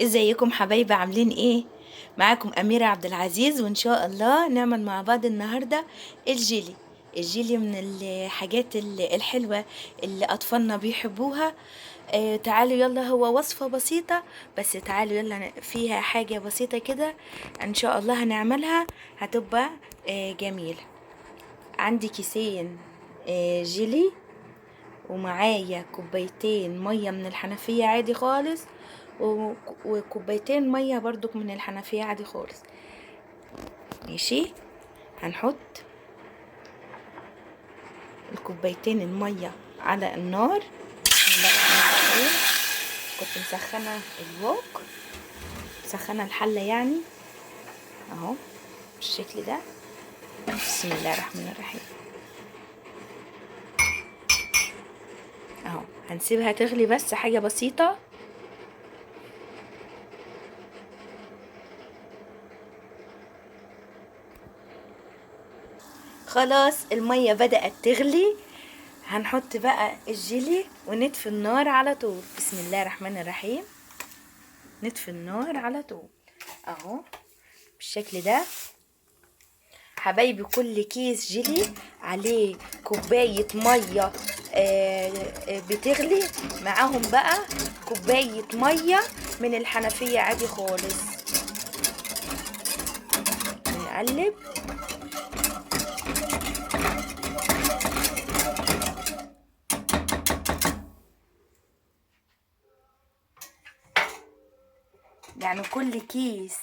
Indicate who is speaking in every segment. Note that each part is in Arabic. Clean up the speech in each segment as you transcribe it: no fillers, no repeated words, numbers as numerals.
Speaker 1: ازيكم حبايبي؟ عاملين ايه؟ معاكم أميرة عبد العزيز، وان شاء الله نعمل مع بعض النهاردة الجيلي. الجيلي من الحاجات الحلوة اللي أطفالنا بيحبوها. تعالوا يلا، هو وصفة بسيطة بس تعالوا يلا فيها حاجة بسيطة كده ان شاء الله هنعملها، هتبقى جميلة. عندي كيسين جيلي، ومعايا كوبايتين مية من الحنفية عادي خالص، وكوبايتين مية برضو من الحنفية عادي خالص. ماشي، هنحط الكوبايتين المية على النار. كنت مسخنة الوok، مسخنة الحلة يعني اهو بالشكل ده. بسم الله الرحمن الرحيم. اهو هنسيبها تغلي بس حاجة بسيطة. خلاص المية بدأت تغلي، هنحط بقى الجيلي ونطفي النار على طول. بسم الله الرحمن الرحيم. نطفي النار على طول اهو بالشكل ده. حبايبي كل كيس جيلي عليه كوباية مية بتغلي، معاهم بقى كوباية مية من الحنفية عادي خالص. نقلب يعني كل كيس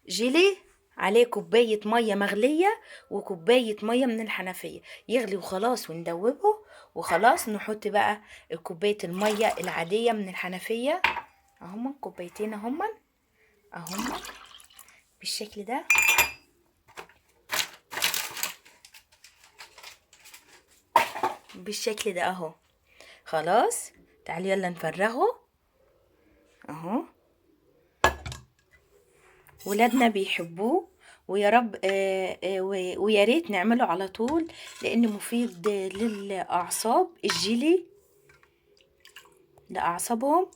Speaker 1: جيلي عليه كوباية مية مغلية وكوباية مية من الحنفية، يغلي وخلاص وندوبه وخلاص. نحط بقى الكوباية المية العادية من الحنفية اهما، كوبايتين اهما بالشكل ده. بالشكل ده اهو. خلاص تعالوا يلا نفرغه اهو. ولادنا بيحبوه، ويا رب ويا ريت نعمله على طول لانه مفيد للاعصاب. الجيلي لاعصابهم.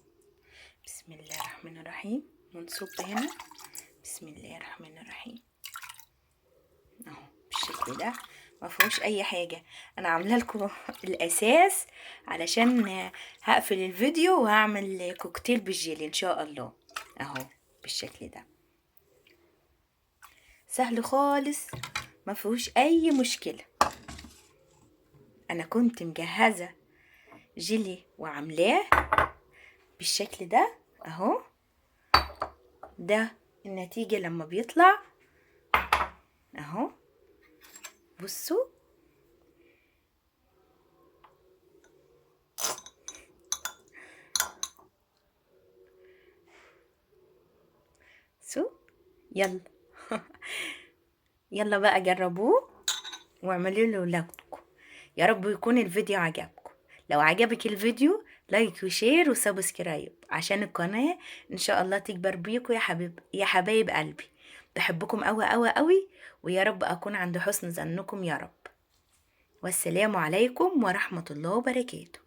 Speaker 1: بسم الله الرحمن الرحيم. ونصب هنا. بسم الله الرحمن الرحيم اهو بالشكل ده. ما فيهوش اي حاجه، انا عامله لكم الاساس علشان هقفل الفيديو وهعمل كوكتيل بالجيلي ان شاء الله اهو بالشكل ده. سهل خالص، ما فيهوش اي مشكله. انا كنت مجهزه جيلي وعاملاه بالشكل ده اهو. ده النتيجه لما بيطلع اهو. بصوا يلا يلا بقى جربوه واعملوا له لايك. يا رب يكون الفيديو عجبكم. لو عجبك الفيديو لايك وشير وسبسكرايب عشان القناة ان شاء الله تكبر بيكم يا حبايب قلبي. بحبكم قوي قوي قوي، ويا رب اكون عند حسن ظنكم يا رب. والسلام عليكم ورحمة الله وبركاته.